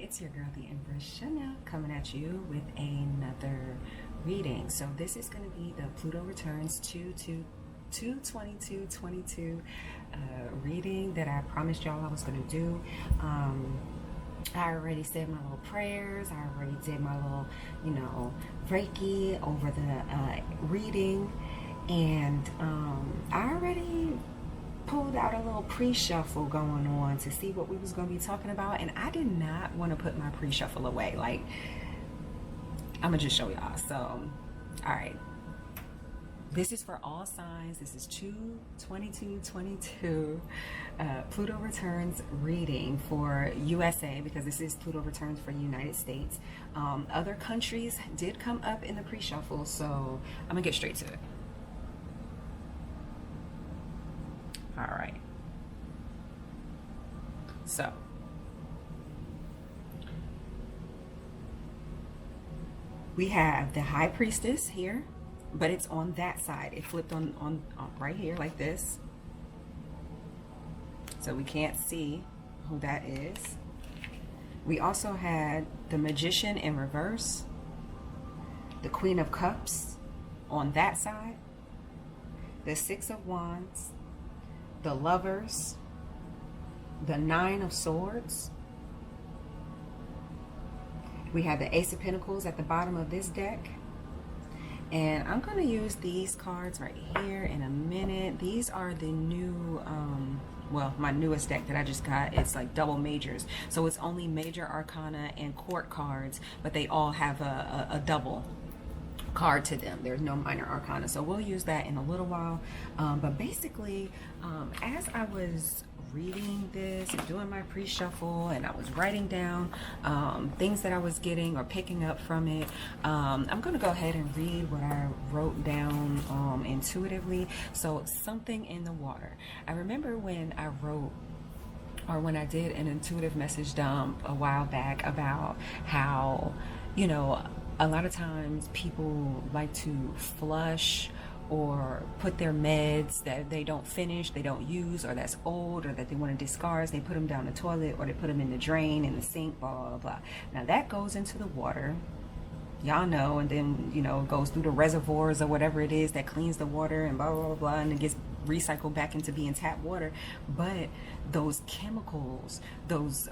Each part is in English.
it's your girl, the Empress Chanel, coming at you with another reading. So this is going to be the Pluto returns 2/22/22 reading that I promised y'all I was going to do. I already said my little prayers. I already did my little, Reiki over the reading, and I already pulled out a little pre-shuffle going on to see what we was going to be talking about, and I did not want to put my pre-shuffle away. Like, I'm gonna just show y'all. So all right, this is for all signs. This is 2/22/22 Pluto returns reading for USA, because this is Pluto returns for United States. Other countries did come up in the pre-shuffle, so I'm gonna get straight to it. All right. So we have the High Priestess here, but it's on that side. It flipped on right here like this. So we can't see who that is. We also had the Magician in reverse, the Queen of Cups on that side, the Six of Wands, the Lovers, the Nine of Swords. We have the Ace of Pentacles at the bottom of this deck. And I'm going to use these cards right here in a minute. These are the new, well, my newest deck that I just got. It's like double majors. So it's only major arcana and court cards, but they all have a double card to them. There's no minor arcana, so we'll use that in a little while. But basically, as I was reading this and doing my pre-shuffle, and I was writing down things that I was getting or picking up from it, I'm gonna go ahead and read what I wrote down intuitively. So something in the water. I remember when I wrote, or when I did an intuitive message dump a while back about how, a lot of times people like to flush or put their meds that they don't finish, they don't use, or that's old, or that they want to discard. They put them down the toilet, or they put them in the drain, in the sink, blah, blah, blah. Now that goes into the water, y'all know, and then, it goes through the reservoirs or whatever it is that cleans the water, and blah, blah, blah, blah, and it gets recycled back into being tap water. But those chemicals, those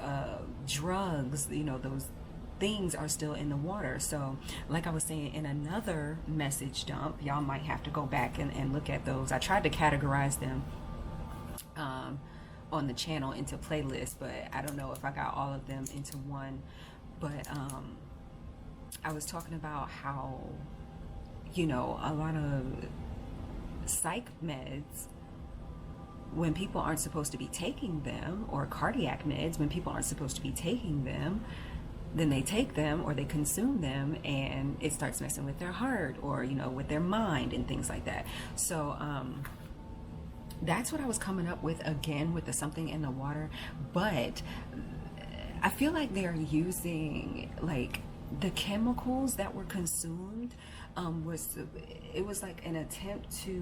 drugs, those things are still in the water. So like I was saying in another message dump, y'all might have to go back and look at those. I tried to categorize them on the channel into playlists, but I don't know if I got all of them into one. But I was talking about how, a lot of psych meds, when people aren't supposed to be taking them, or cardiac meds, when people aren't supposed to be taking them, then they take them or they consume them, and it starts messing with their heart, or with their mind and things like that. So that's what I was coming up with again with the something in the water. But I feel like they're using like the chemicals that were consumed it was like an attempt to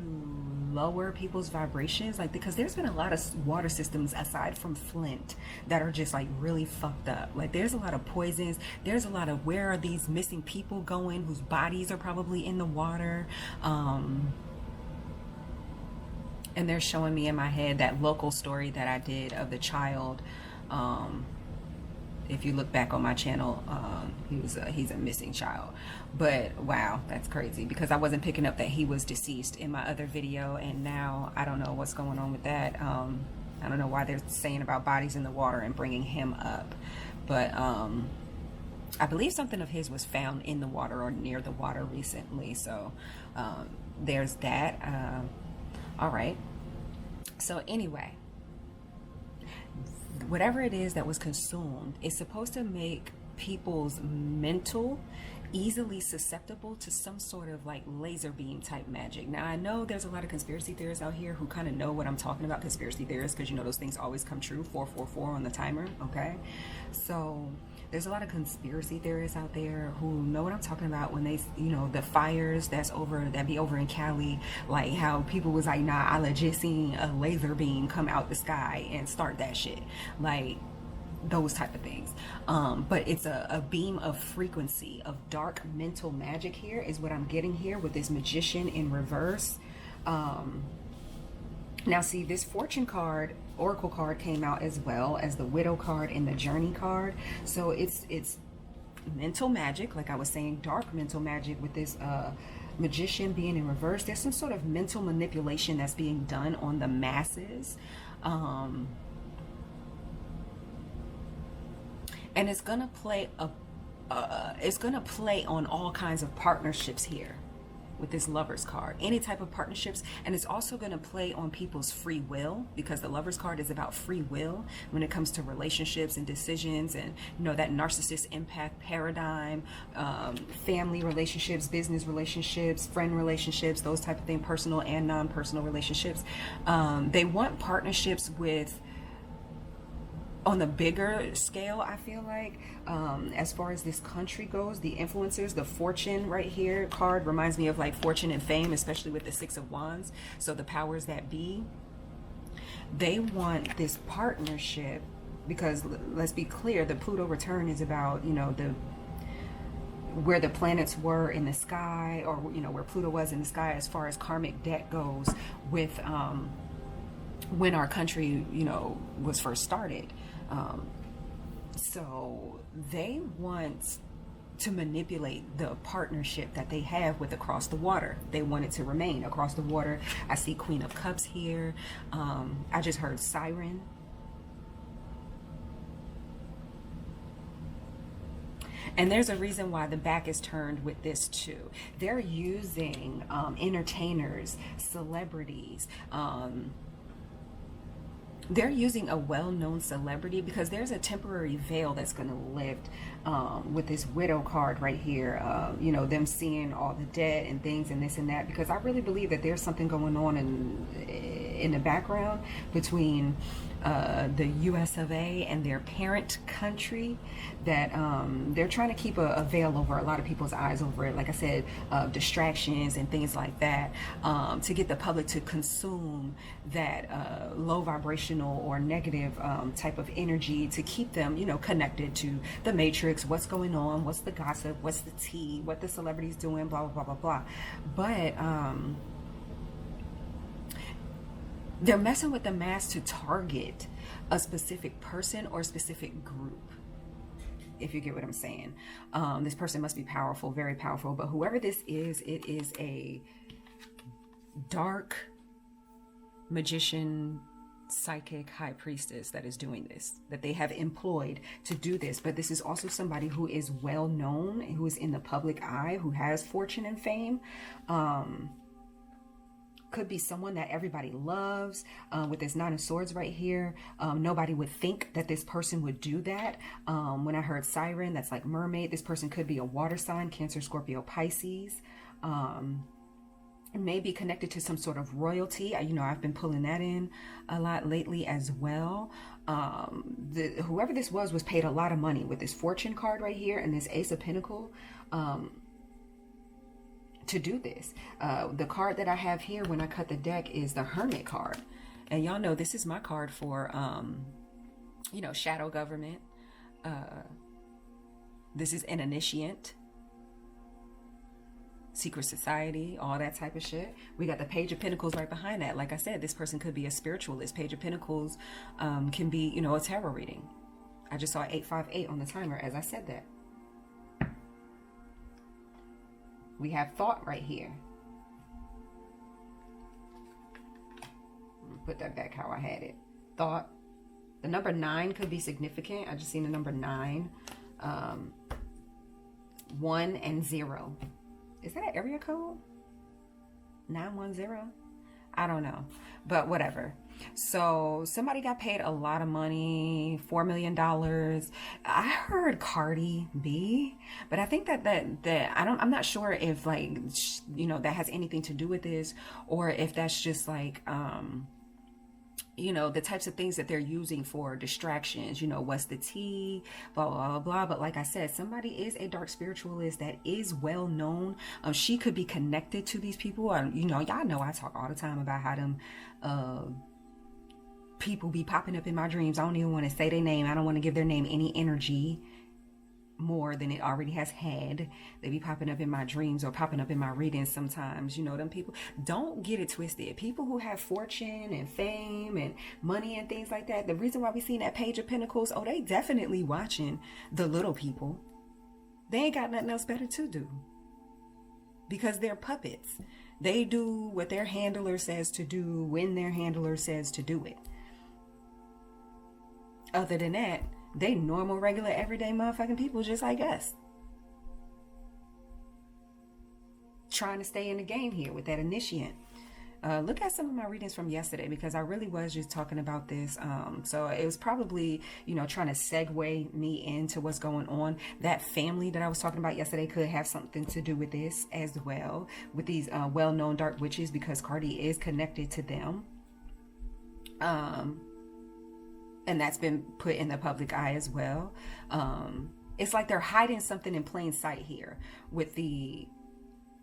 lower people's vibrations, like, because there's been a lot of water systems aside from Flint that are just like really fucked up. Like, there's a lot of poisons, there's a lot of, where are these missing people going whose bodies are probably in the water, and they're showing me in my head that local story that I did of the child. If you look back on my channel, he's a missing child. But wow, that's crazy, because I wasn't picking up that he was deceased in my other video, and now I don't know what's going on with that. I don't know why they're saying about bodies in the water and bringing him up, but I believe something of his was found in the water or near the water recently. So there's that. All right, so anyway, whatever it is that was consumed is supposed to make people's mental easily susceptible to some sort of like laser beam type magic. Now, I know there's a lot of conspiracy theorists out here who kind of know what I'm talking about, conspiracy theorists, because those things always come true, 444 on the timer, okay? So there's a lot of conspiracy theorists out there who know what I'm talking about when they, the fires that be over in Cali, like how people was like, nah, I legit seen a laser beam come out the sky and start that shit. Like, those type of things. But it's a beam of frequency of dark mental magic here is what I'm getting here with this Magician in reverse. Now see, this Fortune card, Oracle card, came out as well as the Widow card and the Journey card. So it's mental magic, like I was saying, dark mental magic with this Magician being in reverse. There's some sort of mental manipulation that's being done on the masses. And it's gonna play on all kinds of partnerships here with this Lovers card, any type of partnerships. And it's also going to play on people's free will, because the Lovers card is about free will when it comes to relationships and decisions, and you know, that narcissist impact paradigm, family relationships, business relationships, friend relationships, those type of things, personal and non-personal relationships. They want partnerships with, on the bigger scale, I feel like, as far as this country goes, the influencers, the Fortune right here card reminds me of like fortune and fame, especially with the Six of Wands. So the powers that be, they want this partnership, because let's be clear, the Pluto return is about, you know, where the planets were in the sky, or you know, where Pluto was in the sky as far as karmic debt goes with when our country, you know, was first started. So they want to manipulate the partnership that they have with Across the Water. They want it to remain Across the Water. I see Queen of Cups here. I just heard Siren. And there's a reason why the back is turned with this too. They're using entertainers, celebrities, they're using a well-known celebrity, because there's a temporary veil that's going to lift with this Widow card right here. You know, them seeing all the debt and things and this and that, because I really believe that there's something going on in the background between the US of A and their parent country, that they're trying to keep a veil over a lot of people's eyes over it. Like I said, distractions and things like that, to get the public to consume that low vibrational or negative type of energy, to keep them, you know, connected to the matrix, what's going on, what's the gossip, what's the tea, what the celebrity's doing, blah, blah, blah, blah, blah. But they're messing with the mass to target a specific person or a specific group, if you get what I'm saying. This person must be powerful, very powerful, but whoever this is, it is a dark magician, psychic high priestess that is doing this, that they have employed to do this. But this is also somebody who is well known, who is in the public eye, who has fortune and fame. Could be someone that everybody loves. With this Nine of Swords right here, nobody would think that this person would do that. When I heard Siren, that's like mermaid. This person could be a water sign, Cancer, Scorpio, Pisces. May be connected to some sort of royalty. You know, I've been pulling that in a lot lately as well. Whoever this was paid a lot of money with this Fortune card right here and this Ace of Pentacles to do this. The card that I have here when I cut the deck is the Hermit card. And y'all know this is my card for, you know, shadow government. This is an initiate. Secret society, all that type of shit. We got the Page of Pentacles right behind that. Like I said, this person could be a spiritualist. Page of Pentacles can be, you know, a tarot reading. I just saw 858 on the timer as I said that. We have thought right here. Put that back how I had it. Thought. The number 9 could be significant. I just seen the number 9. 1 and 0. Is that an area code? 910? I don't know, but whatever. So somebody got paid a lot of money, $4 million. I heard Cardi B, but I think that I'm not sure if, like, you know, that has anything to do with this, or if that's just like, you know, the types of things that they're using for distractions, you know, what's the tea, blah, blah, blah, blah. But like I said, somebody is a dark spiritualist that is well known. She could be connected to these people. You know, y'all know I talk all the time about how them people be popping up in my dreams. I don't even want to say their name. I don't want to give their name any energy more than it already has had. They be popping up in my dreams or popping up in my readings sometimes. You know, them people, don't get it twisted. People who have fortune and fame and money and things like that, the reason why we seen that Page of Pentacles, oh, they definitely watching the little people. They ain't got nothing else better to do, because they're puppets. They do what their handler says to do when their handler says to do it. Other than that, they normal, regular, everyday motherfucking people just like us. Trying to stay in the game here with that initiate. Look at some of my readings from yesterday, because I really was just talking about this. So it was probably, you know, trying to segue me into what's going on. That family that I was talking about yesterday could have something to do with this as well, with these well-known dark witches, because Cardi is connected to them. And that's been put in the public eye as well. It's like they're hiding something in plain sight here with the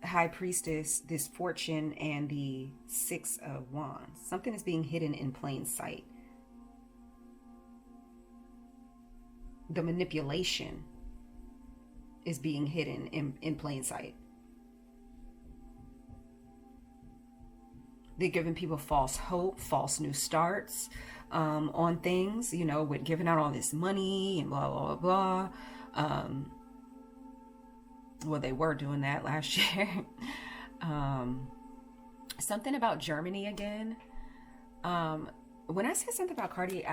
High Priestess, this Fortune, and the Six of Wands. Something is being hidden in plain sight. The manipulation is being hidden in plain sight. They're giving people false hope, false new starts on things, you know, with giving out all this money and blah, blah, blah, blah. Well, they were doing that last year. Something about Germany again. When I said something about Cardi,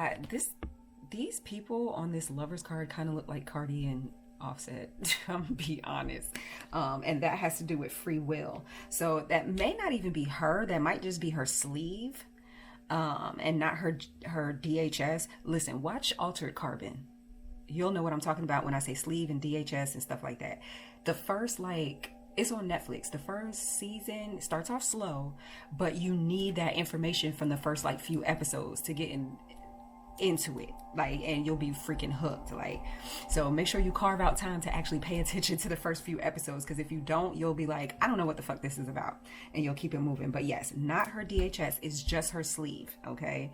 these people on this Lover's card kind of look like Cardi and Offset. I'm gonna be honest. And that has to do with free will. So that may not even be her. That might just be her sleeve, and not her DHS. Listen, watch Altered Carbon. You'll know what I'm talking about when I say sleeve and DHS and stuff like that. The first, like, it's on Netflix. The first season starts off slow, but you need that information from the first, like, few episodes to get into it, like, and you'll be freaking hooked. Like, so make sure you carve out time to actually pay attention to the first few episodes, because if you don't, you'll be like, I don't know what the fuck this is about, and you'll keep it moving. But yes, not her DHS, it's just her sleeve. Okay.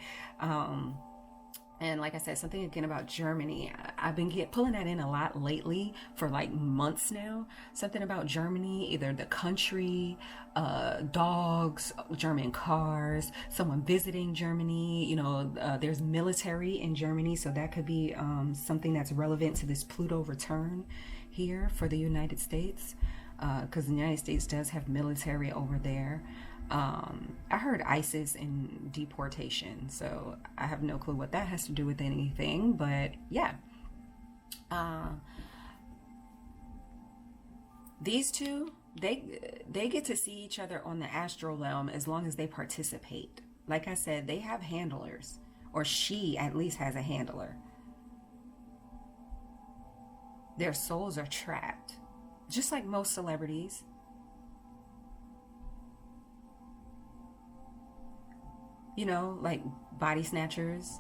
And like I said, something again about Germany. I've been pulling that in a lot lately for like months now. Something about Germany, either the country, dogs, German cars, someone visiting Germany. You know, there's military in Germany, so that could be something that's relevant to this Pluto return here for the United States, because the United States does have military over there. I heard ISIS and deportation, so I have no clue what that has to do with anything, but yeah. These two, they get to see each other on the astral realm as long as they participate. Like I said, they have handlers, or she at least has a handler. Their souls are trapped, just like most celebrities. You know, like body snatchers,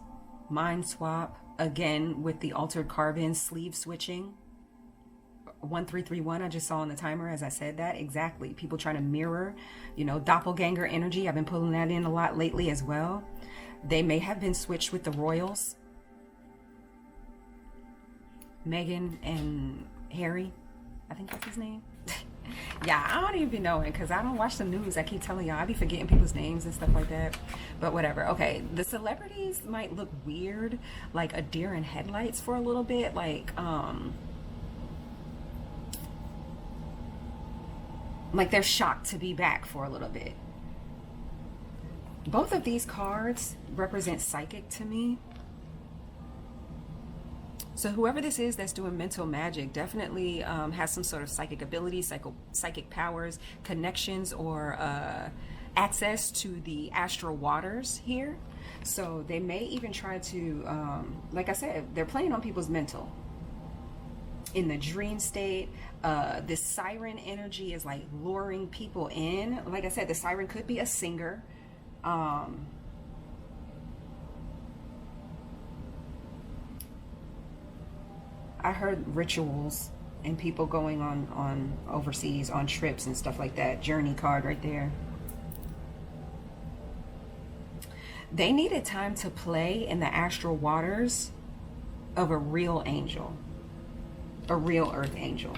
mind swap, again with the Altered Carbon sleeve switching. 1331, I just saw on the timer as I said that. Exactly. People trying to mirror, you know, doppelganger energy. I've been pulling that in a lot lately as well. They may have been switched with the royals. Meghan and Harry, I think that's his name. Yeah, I don't even be knowing, because I don't watch the news. I keep telling y'all, I be forgetting people's names and stuff like that. But whatever. Okay, the celebrities might look weird, like a deer in headlights for a little bit. Like they're shocked to be back for a little bit. Both of these cards represent psychic to me. So whoever this is that's doing mental magic definitely has some sort of psychic ability, psychic powers, connections, or access to the astral waters here. So they may even try to, like I said, they're playing on people's mental. In the dream state, this siren energy is like luring people in. Like I said, the siren could be a singer. I heard rituals and people going on overseas on trips and stuff like that. Journey card right there. They needed time to play in the astral waters of a real angel, a real earth angel.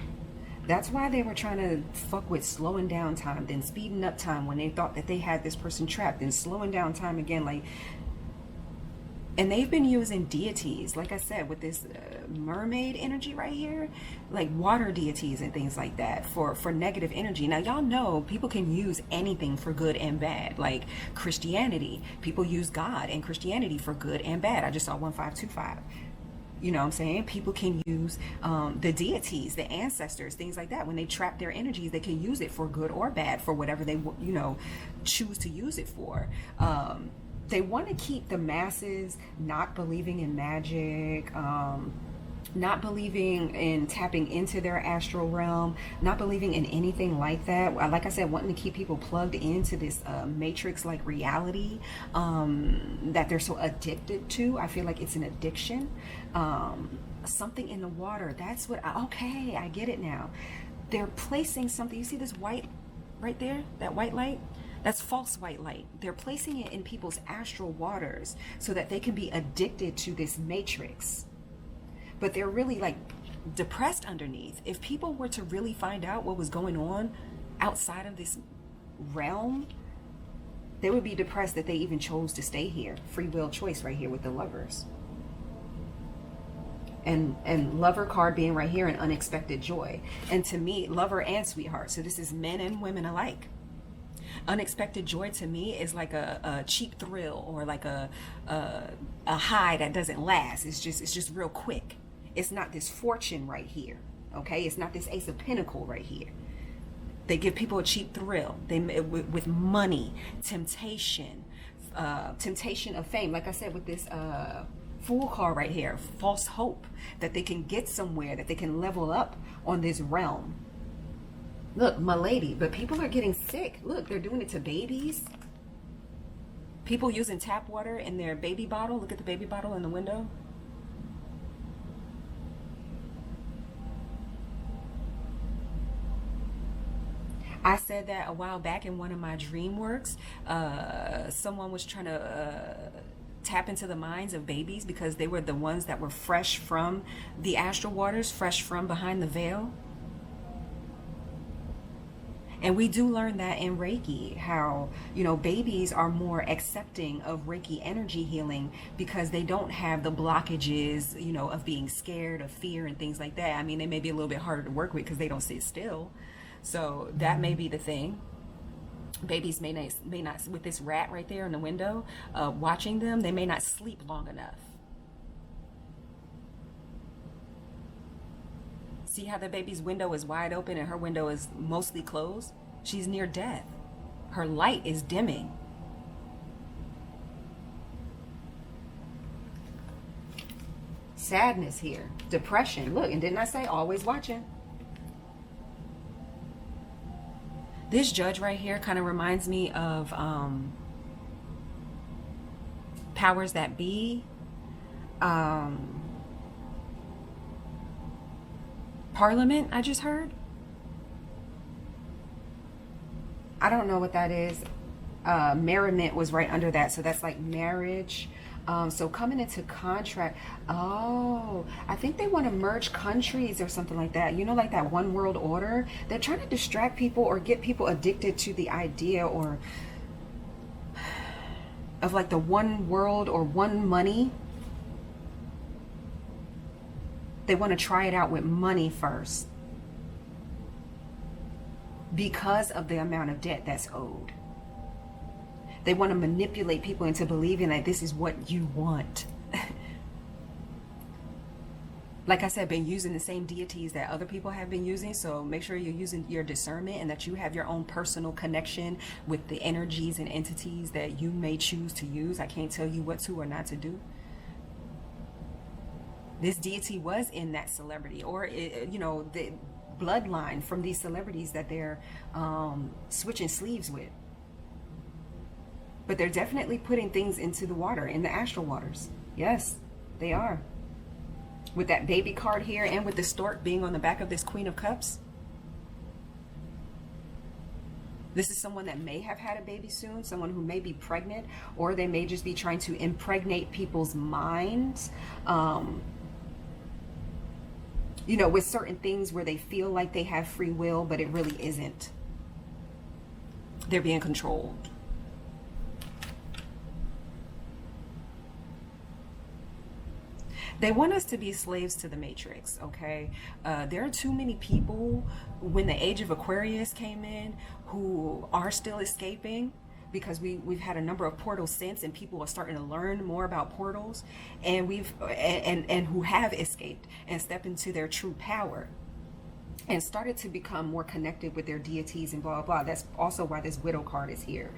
That's why they were trying to fuck with slowing down time, then speeding up time when they thought that they had this person trapped, then slowing down time again. Like, and they've been using deities, like I said, with this mermaid energy right here, like water deities and things like that for negative energy. Now, y'all know people can use anything for good and bad. Like Christianity, people use God and Christianity for good and bad. I just saw 1525. You know what I'm saying? People can use the deities, the ancestors, things like that. When they trap their energies, they can use it for good or bad, for whatever they, you know, choose to use it for. They want to keep the masses not believing in magic, not believing in tapping into their astral realm, not believing in anything like that. Like I said, wanting to keep people plugged into this matrix-like reality that they're so addicted to. I feel like it's an addiction. Something in the water. That's what, okay, I get it now. They're placing something. You see this white right there? That white light? That's false white light. They're placing it in people's astral waters so that they can be addicted to this matrix. But they're really like depressed underneath. If people were to really find out what was going on outside of this realm, they would be depressed that they even chose to stay here. Free will choice right here with the lovers. And lover card being right here, an unexpected joy. And to me, lover and sweetheart. So this is men and women alike. Unexpected joy to me is like a cheap thrill, or like a high that doesn't last. It's just real quick. It's not this fortune right here, okay? It's not this Ace of Pentacles right here. They give people a cheap thrill. They with money, temptation, temptation of fame. Like I said, with this Fool card right here, false hope that they can get somewhere, that they can level up on this realm. Look, my lady, but people are getting sick. Look, they're doing it to babies. People using tap water in their baby bottle. Look at the baby bottle in the window. I said that a while back in one of my dream works. Someone was trying to tap into the minds of babies because they were the ones that were fresh from the astral waters, fresh from behind the veil. And we do learn that in Reiki, how, you know, babies are more accepting of Reiki energy healing because they don't have the blockages, you know, of being scared, of fear and things like that. I mean, they may be a little bit harder to work with because they don't sit still. So that may be the thing. Babies may not, with this rat right there in the window, watching them, they may not sleep long enough. See how the baby's window is wide open and her window is mostly closed? She's near death. Her light is dimming. Sadness here. Depression. Look, and didn't I say always watching? This judge right here kind of reminds me of powers that be. Parliament, I just heard. I don't know what that is. Merriment was right under that, so that's like marriage. So coming into contract. Oh, I think they want to merge countries or something like that. You know, like that one world order. They're trying to distract people or get people addicted to the idea or of like the one world or one money. They want to try it out with money first because of the amount of debt that's owed. They want to manipulate people into believing that this is what you want. Like I said, been using the same deities that other people have been using. So make sure you're using your discernment and that you have your own personal connection with the energies and entities that you may choose to use. I can't tell you what to or not to do. This deity was in that celebrity, or you know, the bloodline from these celebrities that they're switching sleeves with. But they're definitely putting things into the water, in the astral waters. Yes, they are. With that baby card here and with the stork being on the back of this Queen of Cups. This is someone that may have had a baby soon, someone who may be pregnant, or they may just be trying to impregnate people's minds, you know, with certain things where they feel like they have free will, but it really isn't. They're being controlled. They want us to be slaves to the matrix, okay? There are too many people, when the age of Aquarius came in, who are still escaping, because we've had a number of portals since, and people are starting to learn more about portals, and and who have escaped and stepped into their true power and started to become more connected with their deities and blah, blah, blah. That's also why this widow card is here.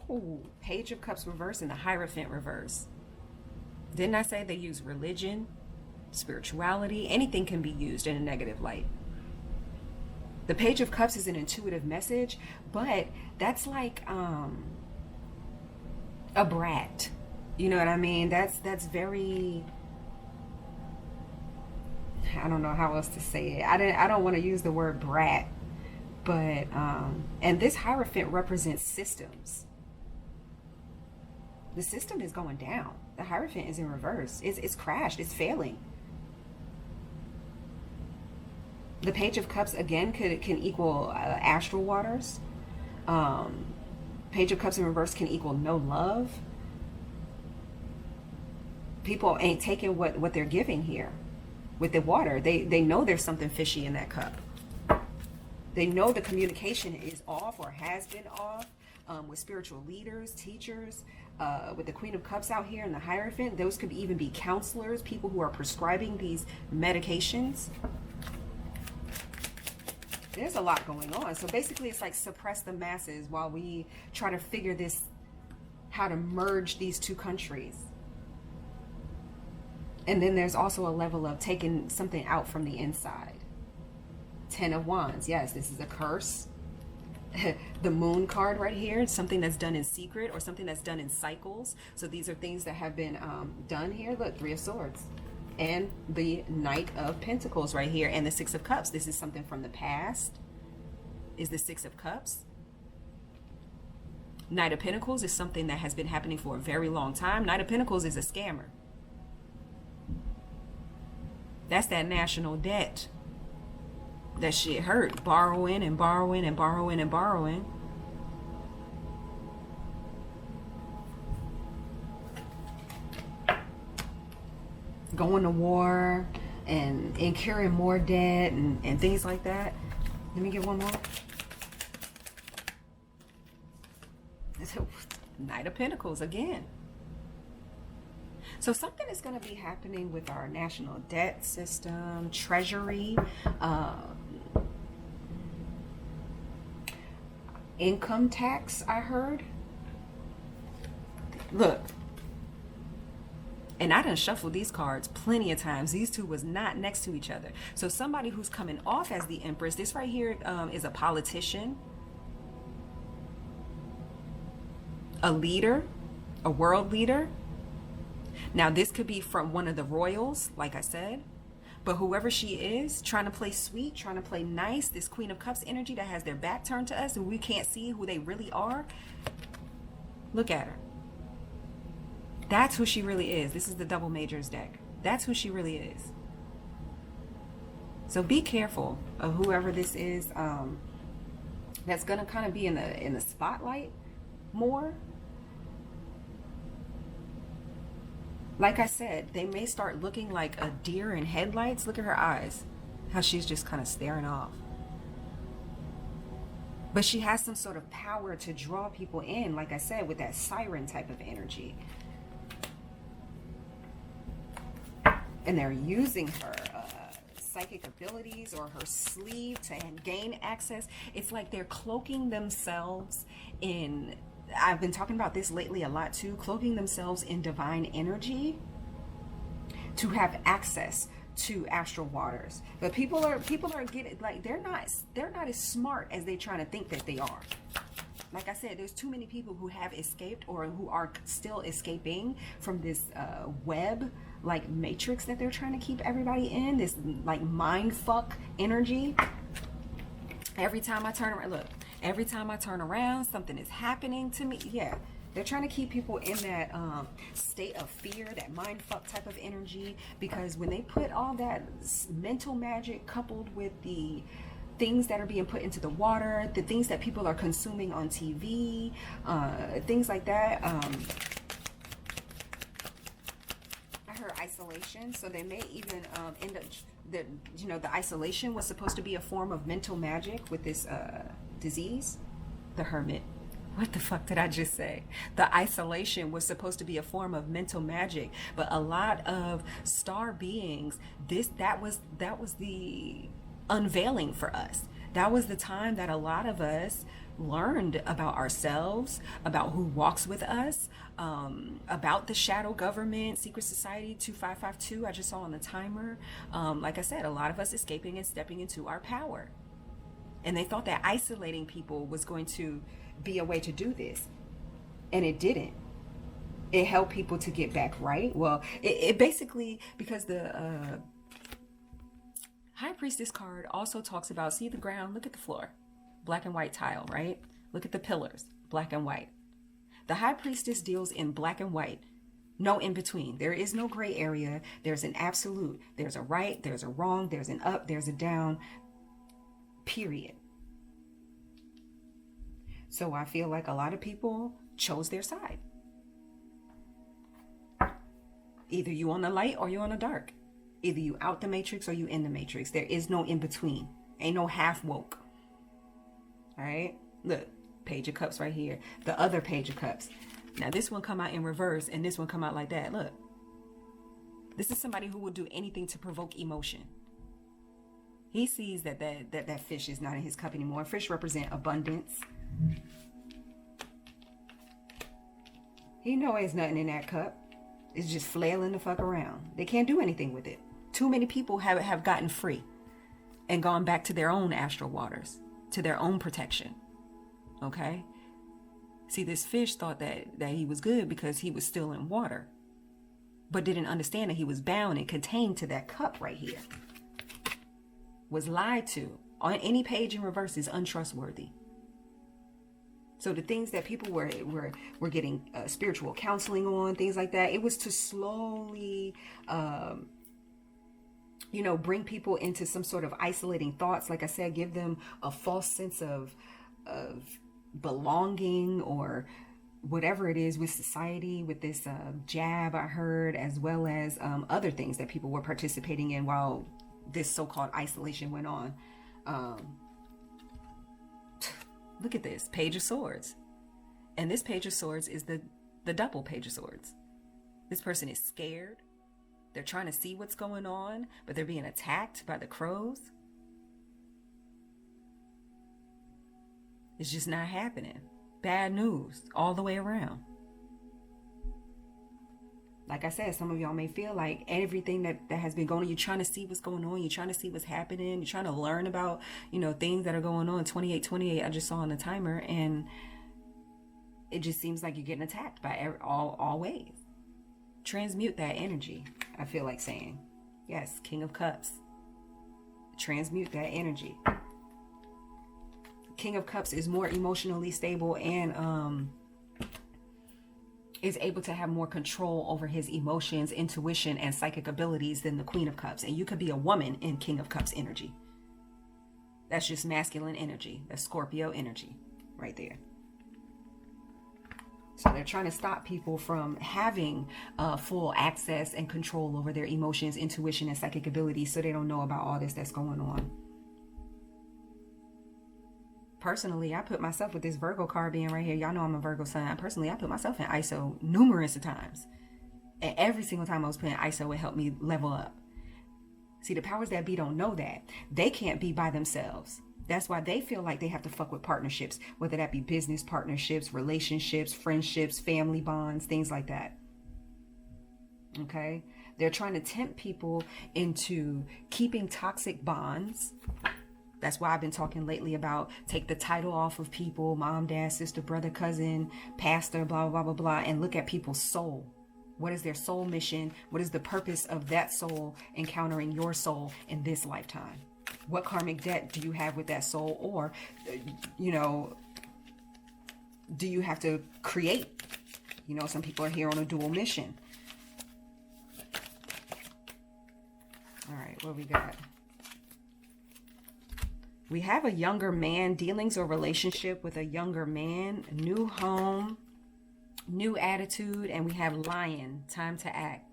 Ooh, Page of Cups reverse and the Hierophant reverse. Didn't I say they use religion, spirituality? Anything can be used in a negative light. The Page of Cups is an intuitive message, but that's like a brat. You know what I mean? That's very, I don't know how else to say it. I don't want to use the word brat, but and this Hierophant represents systems. The system is going down. The Hierophant is in reverse. It's crashed. It's failing. The Page of Cups, again, can equal astral waters. Page of Cups in reverse can equal no love. People ain't taking what they're giving here with the water. They know there's something fishy in that cup. They know the communication is off or has been off with spiritual leaders, teachers. With the Queen of Cups out here and the Hierophant, those could even be counselors, people who are prescribing these medications. There's a lot going on. So basically it's like suppress the masses while we try to figure this, how to merge these two countries. And then there's also a level of taking something out from the inside. 10 of Wands. Yes, this is a curse. The Moon card right here, something that's done in secret or something that's done in cycles. So these are things that have been done here. Look, 3 of Swords. And the Knight of Pentacles right here. And the 6 of Cups. This is something from the past. Is the 6 of Cups. Knight of Pentacles is something that has been happening for a very long time. Knight of Pentacles is a scammer. That's that national debt. That shit hurt. Borrowing and borrowing and borrowing and borrowing. Going to war and incurring more debt and things like that. Let me get one more. Knight of Pentacles again. So something is going to be happening with our national debt system, treasury, income tax, I heard. Look, and I done shuffled these cards plenty of times. These two was not next to each other. So somebody who's coming off as the Empress, this right here is a politician, a leader, a world leader. Now, this could be from one of the royals, like I said, but whoever she is, trying to play sweet, trying to play nice, this Queen of Cups energy that has their back turned to us and we can't see who they really are. Look at her. That's who she really is. This is the Double Majors deck. That's who she really is. So be careful of whoever this is that's going to kind of be in the spotlight more. Like I said, they may start looking like a deer in headlights. Look at her eyes. How she's just kind of staring off. But she has some sort of power to draw people in, like I said, with that siren type of energy. And they're using her psychic abilities or her sleeve to gain access. It's like they're cloaking themselves in... I've been talking about this lately a lot too, cloaking themselves in divine energy to have access to astral waters. But people are getting, like, they're not as smart as they trying to think that they are. Like I said, there's too many people who have escaped or who are still escaping from this web, like matrix that they're trying to keep everybody in, this like mind fuck energy. Every time I turn around, look, every time I turn around, something is happening to me. Yeah, they're trying to keep people in that state of fear, that mind fuck type of energy, because when they put all that mental magic coupled with the things that are being put into the water, the things that people are consuming on TV, things like that. I heard isolation, so they may even end up, the isolation was supposed to be a form of mental magic with this disease, the hermit. What the fuck did I just say? The isolation was supposed to be a form of mental magic, but a lot of star beings, that was the unveiling for us. That was the time that a lot of us learned about ourselves, about who walks with us, about the shadow government, secret society 2552. I just saw on the timer. Like I said, a lot of us escaping and stepping into our power. And they thought that isolating people was going to be a way to do this. And it didn't. It helped people to get back right. Well, it basically, because the High Priestess card also talks about, see the ground, look at the floor, black and white tile, right? Look at the pillars, black and white. The High Priestess deals in black and white, no in between. There is no gray area. There's an absolute. There's a right, there's a wrong, there's an up, there's a down, period. So I feel like a lot of people chose their side. Either you on the light or you on the dark. Either you out the matrix or you in the matrix. There is no in between. Ain't no half woke. All right. Look, Page of Cups right here. The other Page of Cups. Now this one come out in reverse and this one come out like that. Look. This is somebody who will do anything to provoke emotion. He sees that fish is not in his cup anymore. Fish represent abundance. He know there's nothing in that cup. It's just flailing the fuck around. They can't do anything with it. Too many people have gotten free and gone back to their own astral waters, to their own protection. Okay? See, this fish thought that he was good because he was still in water, but didn't understand that he was bound and contained to that cup right here. Was lied to. On any page in reverse is untrustworthy. So the things that people were getting spiritual counseling on, things like that, it was to slowly, bring people into some sort of isolating thoughts. Like I said, give them a false sense of belonging or whatever it is with society, with this jab I heard, as well as other things that people were participating in while this so-called isolation went on. Look at this Page of Swords, and this Page of Swords is the double Page of Swords. This person is scared. They're trying to see what's going on, but they're being attacked by the crows. It's just not happening. Bad news all the way around. Like I said, some of y'all may feel like everything that has been going on, you're trying to see what's going on. You're trying to see what's happening. You're trying to learn about, things that are going on. 2828, I just saw on the timer, and it just seems like you're getting attacked by all ways. Transmute that energy, I feel like saying. Yes, King of Cups. Transmute that energy. King of Cups is more emotionally stable and is able to have more control over his emotions, intuition, and psychic abilities than the Queen of Cups. And you could be a woman in King of Cups energy. That's just masculine energy. That's Scorpio energy right there. So they're trying to stop people from having full access and control over their emotions, intuition, and psychic abilities, so they don't know about all this that's going on. Personally, I put myself with this Virgo card being right here. Y'all know I'm a Virgo sign. Personally, I put myself in ISO numerous of times. And every single time I was putting ISO, it helped me level up. See, the powers that be don't know that. They can't be by themselves. That's why they feel like they have to fuck with partnerships, whether that be business partnerships, relationships, friendships, family bonds, things like that. Okay? They're trying to tempt people into keeping toxic bonds That's why I've been talking lately about take the title off of people, mom, dad, sister, brother, cousin, pastor, blah, blah, blah, blah, and look at people's soul. What is their soul mission? What is the purpose of that soul encountering your soul in this lifetime? What karmic debt do you have with that soul? Or, you know, do you have to create? You know, some people are here on a dual mission. All right, what we got? We have a younger man, dealings or relationship with a younger man, new home, new attitude, and we have lion, time to act.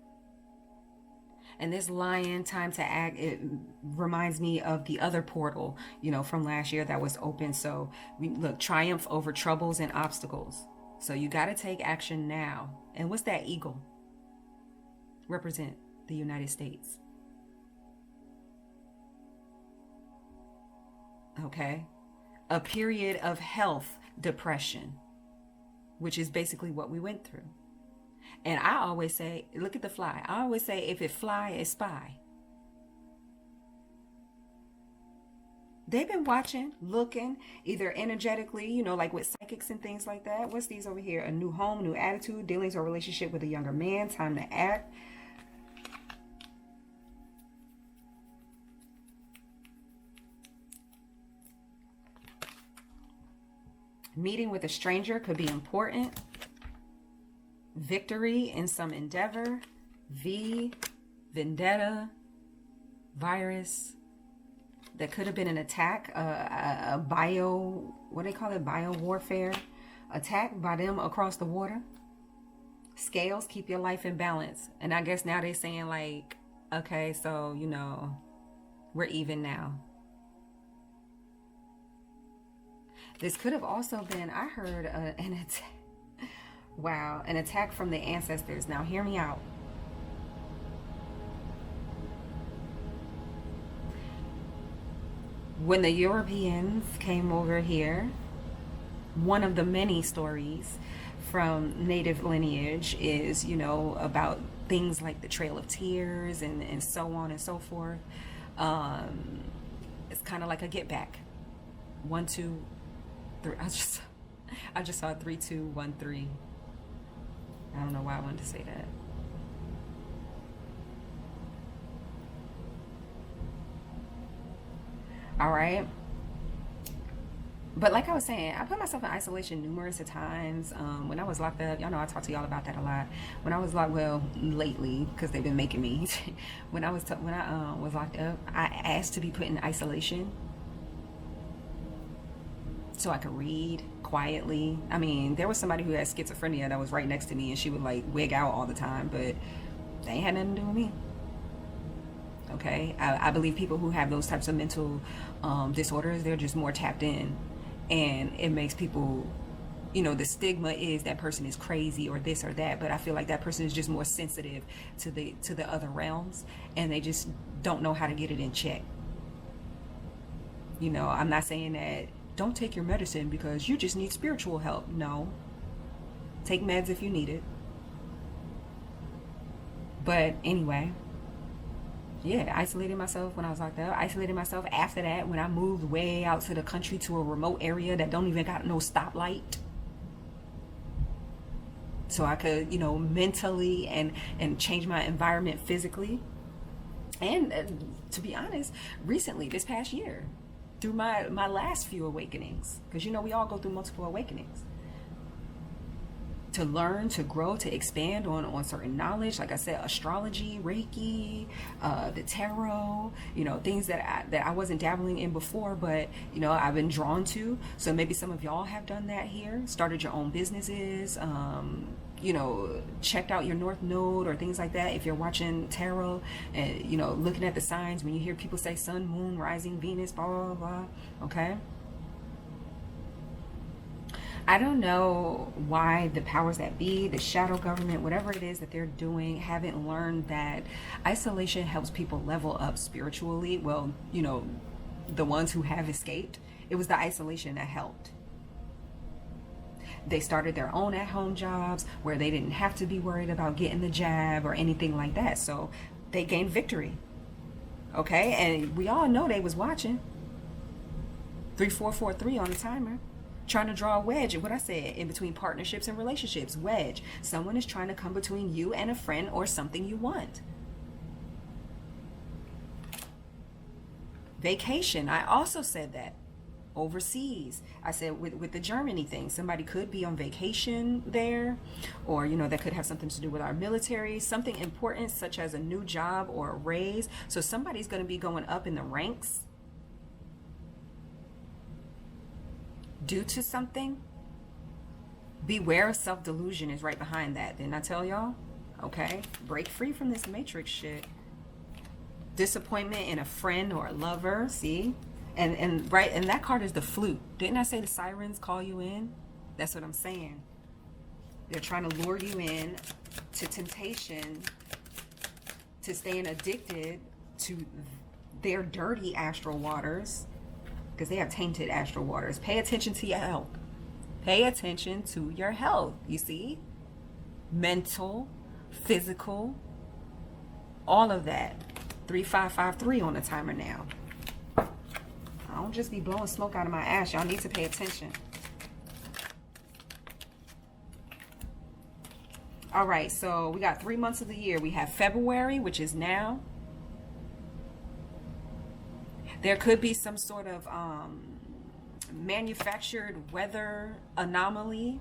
And this lion, time to act, it reminds me of the other portal, you know, from last year that was open. So we look, triumph over troubles and obstacles. So you got to take action now. And what's that eagle? Represent the United States. Okay. A period of health depression, which is basically what we went through. And I always say, look at the fly. I always say, if it fly, it spy. They've been watching, looking, either energetically, you know, like with psychics and things like that. What's these over here? A new home, new attitude, dealings or relationship with a younger man, time to act. Meeting with a stranger could be important. Victory in some endeavor. Vendetta. Virus. That could have been an attack. A bio, what do they call it? Bio warfare. Attack by them across the water. Scales, keep your life in balance. And I guess now they're saying like, okay, so, you know, we're even now. This could have also been, I heard an attack. Wow, an attack from the ancestors. Now hear me out. When the Europeans came over here, one of the many stories from native lineage is, you know, about things like the Trail of Tears and so on and so forth. It's kind of like a get back. 1, 2, 3. I just saw 3, 2, 1, 3. I don't know why I wanted to say that. All right. But like I was saying, I put myself in isolation numerous of times. When I was locked up, y'all know I talk to y'all about that a lot. When I was locked, well, lately, because they've been making me. When I was locked up, I asked to be put in isolation so I could read quietly. I mean, there was somebody who had schizophrenia that was right next to me, and she would like wig out all the time, but they ain't had nothing to do with me. Okay, I believe people who have those types of mental disorders, they're just more tapped in, and it makes people, you know, the stigma is that person is crazy or this or that, but I feel like that person is just more sensitive to the other realms, and they just don't know how to get it in check. You know, I'm not saying that don't take your medicine because you just need spiritual help. No. Take meds if you need it. But anyway, yeah, isolated myself when I was locked up. Isolated myself after that when I moved way out to the country to a remote area that don't even got no stoplight. So I could, you know, mentally and change my environment physically. And to be honest, recently, this past year, through my last few awakenings, because you know we all go through multiple awakenings, to learn, to grow, to expand on certain knowledge, like I said, astrology, Reiki, the tarot, you know, things that I wasn't dabbling in before, but you know I've been drawn to. So maybe some of y'all have done that here, started your own businesses, you know, checked out your North Node or things like that. If you're watching tarot and, you know, looking at the signs, when you hear people say sun, moon, rising, Venus, blah, blah, blah, okay? I don't know why the powers that be, the shadow government, whatever it is that they're doing, haven't learned that isolation helps people level up spiritually. Well, you know, the ones who have escaped, it was the isolation that helped. They started their own at-home jobs where they didn't have to be worried about getting the jab or anything like that. So they gained victory. Okay, and we all know they was watching. 3443 on the timer. Trying to draw a wedge, what I said, in between partnerships and relationships. Wedge. Someone is trying to come between you and a friend or something you want. Vacation. I also said that. Overseas. I said with the Germany thing, somebody could be on vacation there, or that could have something to do with our military, something important such as a new job or a raise. So somebody's going to be going up in the ranks due to something. Beware of self-delusion is right behind that. Didn't I tell y'all? Okay, break free from this matrix shit. Disappointment in a friend or a lover. See? And that card is the flute. Didn't I say the sirens call you in? That's what I'm saying. They're trying to lure you in to temptation, to staying addicted to their dirty astral waters, because they have tainted astral waters. Pay attention to your health. Pay attention to your health. You see? Mental, physical, all of that. 3553 on the timer now. I don't just be blowing smoke out of my ass. Y'all need to pay attention. All right, so we got 3 months of the year. We have February, which is now. There could be some sort of manufactured weather anomaly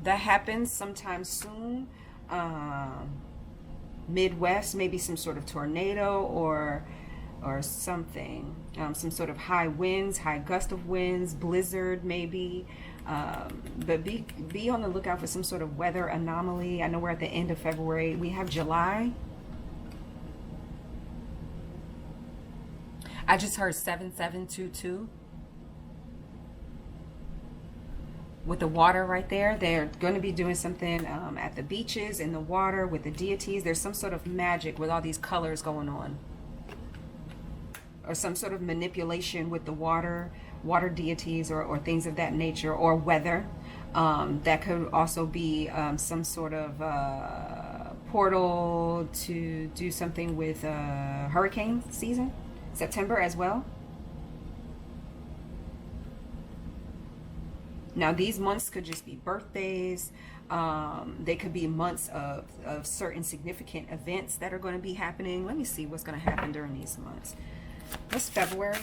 that happens sometime soon. Midwest, maybe some sort of tornado or something, some sort of high winds, high gust of winds, blizzard maybe, but be on the lookout for some sort of weather anomaly. I know we're at the end of February. We have July. I just heard 7722 with the water right there. They're going to be doing something at the beaches, in the water, with the deities. There's some sort of magic with all these colors going on, or some sort of manipulation with the water deities, or things of that nature, or weather. That could also be some sort of portal to do something with hurricane season, September as well. Now these months could just be birthdays. They could be months of certain significant events that are going to be happening. Let me see what's going to happen during these months. What's February?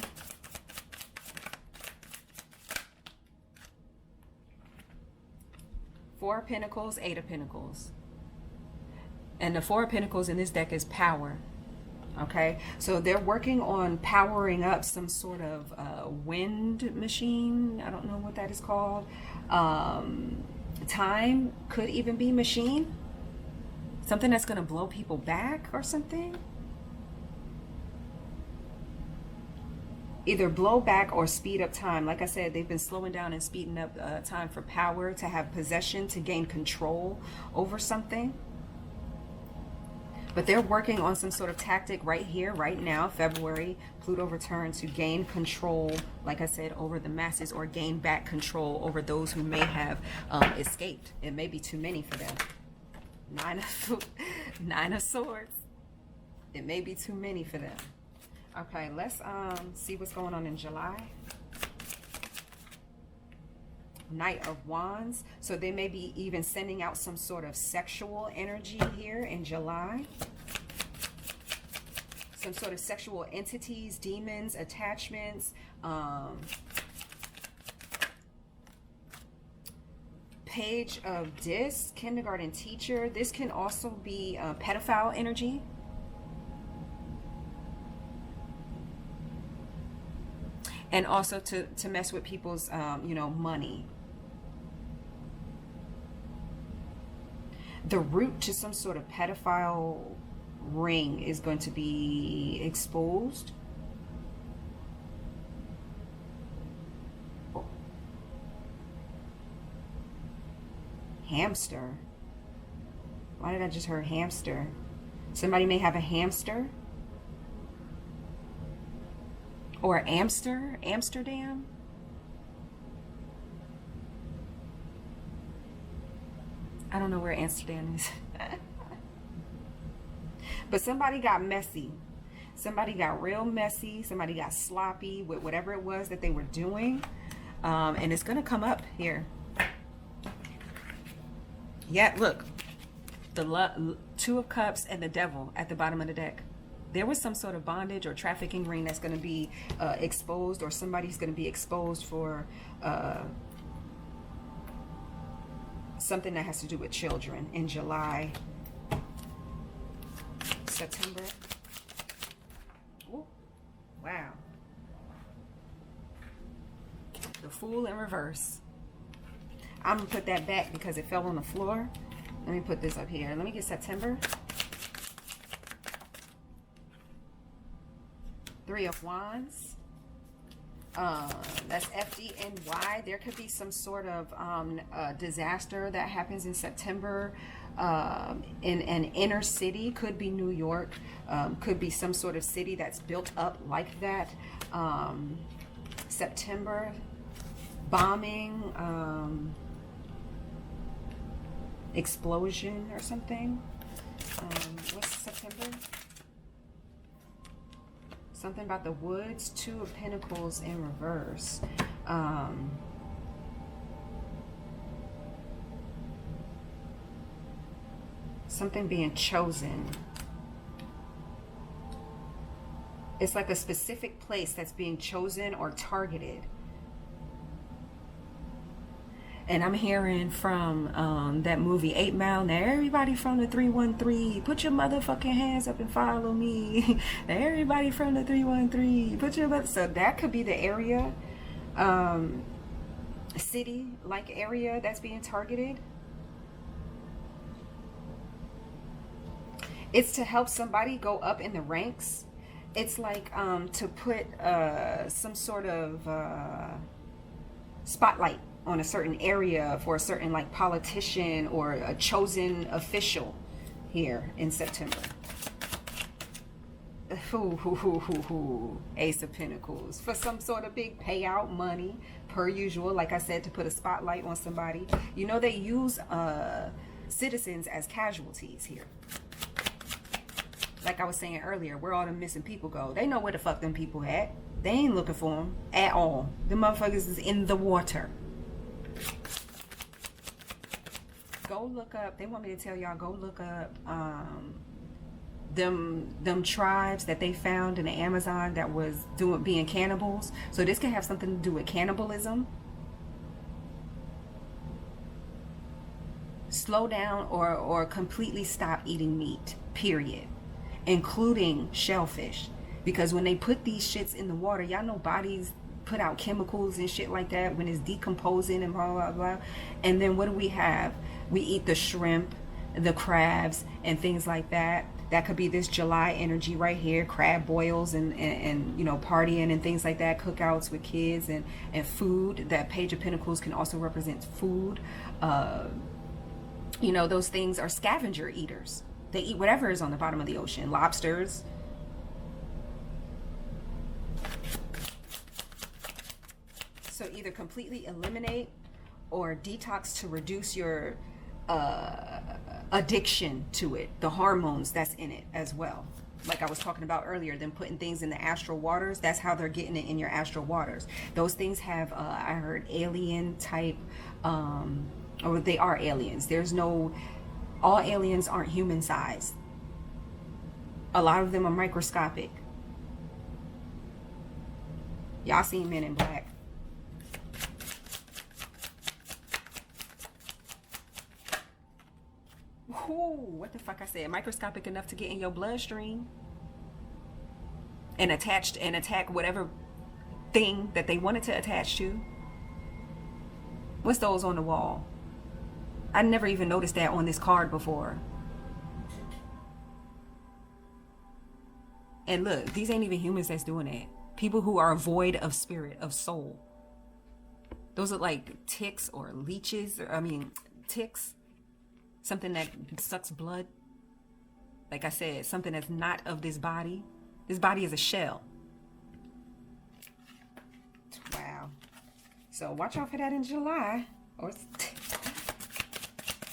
Four of Pentacles, Eight of Pentacles. And the Four of Pentacles in this deck is power. Okay, so they're working on powering up some sort of wind machine. I don't know what that is called. Time could even be machine. Something that's going to blow people back or something. Either blow back or speed up time. Like I said, they've been slowing down and speeding up time for power, to have possession, to gain control over something. But they're working on some sort of tactic right here, right now, February, Pluto return, to gain control, like I said, over the masses, or gain back control over those who may have escaped. It may be too many for them. Nine of Swords. It may be too many for them. Okay, let's see what's going on in July. Knight of Wands. So they may be even sending out some sort of sexual energy here in July. Some sort of sexual entities, demons, attachments. Page of Disc, kindergarten teacher. This can also be pedophile energy. And also to mess with people's, money. The root to some sort of pedophile ring is going to be exposed. Hamster. Why did I just hear hamster? Somebody may have a hamster. Or Amsterdam. I don't know where Amsterdam is. But somebody got messy. Somebody got real messy. Somebody got sloppy with whatever it was that they were doing. And it's going to come up here. Yeah, look. The Two of Cups and the Devil at the bottom of the deck. There was some sort of bondage or trafficking ring that's going to be exposed, or somebody's going to be exposed for something that has to do with children in July, September. Ooh, wow. The Fool in reverse. I'm going to put that back because it fell on the floor. Let me put this up here. Let me get September. Three of Wands. That's FDNY. There could be some sort of disaster that happens in September in an inner city. Could be New York. Could be some sort of city that's built up like that. September. Bombing. Explosion or something. What's September? Something about the woods. Two of Pentacles in reverse. Something being chosen. It's like a specific place that's being chosen or targeted. And I'm hearing from that movie 8 Mile. Now everybody from the 313, put your motherfucking hands up and follow me. Now everybody from the 313, put your so that could be the area, city like area that's being targeted. It's to help somebody go up in the ranks. It's like to put some sort of spotlight on a certain area for a certain like politician or a chosen official here in September. Ace of Pentacles. For some sort of big payout money, per usual, like I said, to put a spotlight on somebody. You know, they use citizens as casualties here. Like I was saying earlier, where all the missing people go. They know where the fuck them people at. They ain't looking for them at all. The motherfuckers is in the water. Go look up. They want me to tell y'all, go look up them tribes that they found in the Amazon that was being cannibals. So this could have something to do with cannibalism. Slow down or completely stop eating meat, period, including shellfish. Because when they put these shits in the water, y'all know bodies put out chemicals and shit like that when it's decomposing and blah blah blah. And then what do we have? We eat the shrimp, the crabs, and things like that. That could be this July energy right here. Crab boils and you know, partying and things like that. Cookouts with kids and food. That Page of Pentacles can also represent food. You know, those things are scavenger eaters. They eat whatever is on the bottom of the ocean. Lobsters. So either completely eliminate or detox to reduce your addiction to it, the hormones that's in it as well. Like I was talking about earlier, them putting things in the astral waters. That's how they're getting it in your astral waters. Those things have, I heard, alien type, or they are aliens. There's no, all aliens aren't human sized. A lot of them are microscopic. Y'all seen Men in Black. Ooh, what the fuck I said? Microscopic enough to get in your bloodstream and attack whatever thing that they wanted to attach to. What's those on the wall? I never even noticed that on this card before. And look, these ain't even humans that's doing it. People who are void of spirit, of soul. Those are like ticks or leeches. Ticks. Something that sucks blood. Like I said, something that's not of this body. This body is a shell. Wow. So watch out for that in July. Or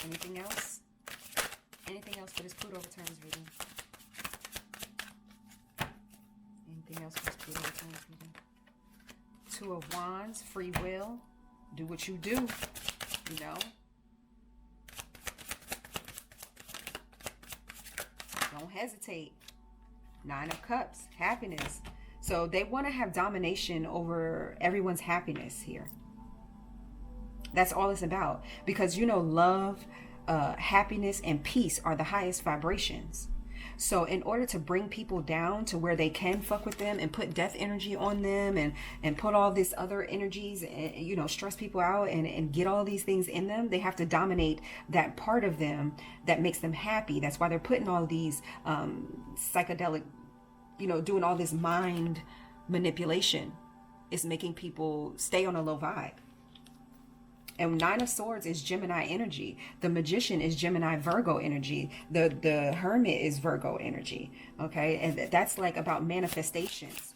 anything else? Anything else for this Pluto returns reading? else was Pluto return reading? Two of Wands, free will. Do what you do, you know. Don't hesitate. Nine of Cups, happiness. So they want to have domination over everyone's happiness here. That's all it's about. Because, you know, love, happiness, and peace are the highest vibrations. So in order to bring people down to where they can fuck with them and put death energy on them and put all these other energies and, you know, stress people out and get all these things in them, they have to dominate that part of them that makes them happy. That's why they're putting all these psychedelic, you know, doing all this mind manipulation. It's making people stay on a low vibe. And Nine of Swords is Gemini energy. The Magician is Gemini Virgo energy. The Hermit is Virgo energy. Okay, and that's like about manifestations.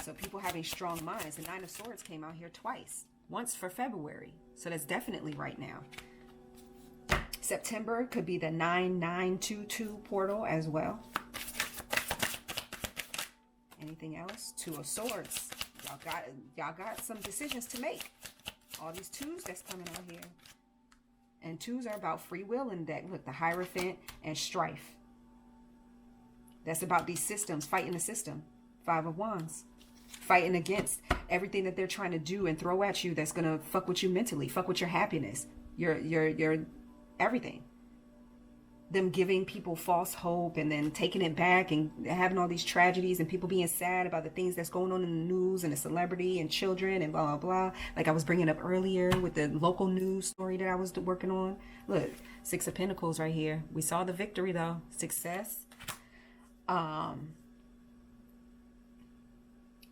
So people having strong minds. The Nine of Swords came out here twice. Once for February. So that's definitely right now. September could be the 9922 portal as well. Anything else? Two of Swords. Y'all got some decisions to make. All these twos that's coming out here. And twos are about free will in that. Look, the Hierophant and strife. That's about these systems, fighting the system. Five of Wands. Fighting against everything that they're trying to do and throw at you that's going to fuck with you mentally, fuck with your happiness, your everything. Them giving people false hope and then taking it back and having all these tragedies and people being sad about the things that's going on in the news and the celebrity and children and blah, blah, blah. Like I was bringing up earlier with the local news story that I was working on. Look, Six of Pentacles right here. We saw the victory though. Success.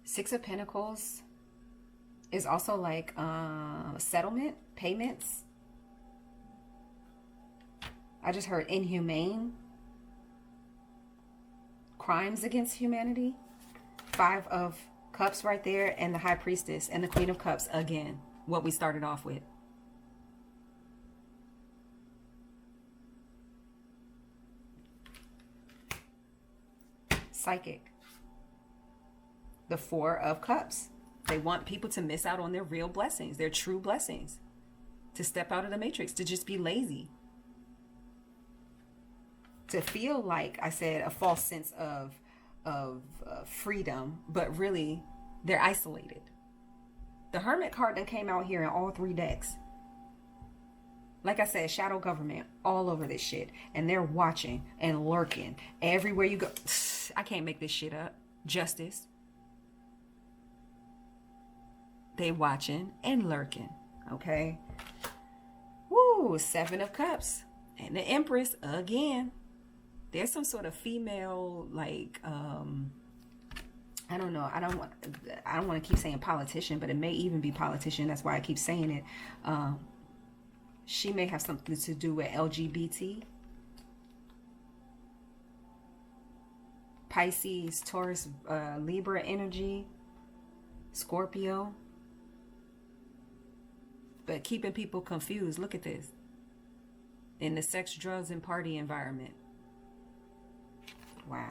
Six of Pentacles is also like settlement, payments. I just heard inhumane. Crimes against humanity. Five of Cups right there. And the High Priestess. And the Queen of Cups again. What we started off with. Psychic. The Four of Cups. They want people to miss out on their real blessings. Their true blessings. To step out of the matrix. To just be lazy. To feel like, I said, a false sense of freedom, but really they're isolated. The Hermit card that came out here in all three decks. Like I said, shadow government all over this shit, and they're watching and lurking everywhere you go. I can't make this shit up. Justice. They watching and lurking. Okay. Woo! Seven of Cups and the Empress again. There's some sort of female, like, I don't know. I don't want to keep saying politician, but it may even be politician. That's why I keep saying it. She may have something to do with LGBT. Pisces, Taurus, Libra energy. Scorpio. But keeping people confused. Look at this. In the sex, drugs, and party environment. Wow.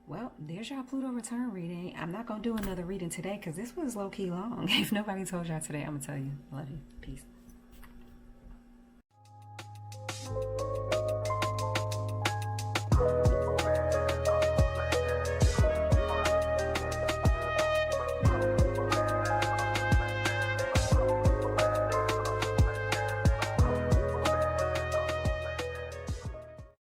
Well, there's y'all Pluto return reading. I'm not going to do another reading today because this was low-key long. If nobody told y'all today, I'm going to tell you. Love you. Peace.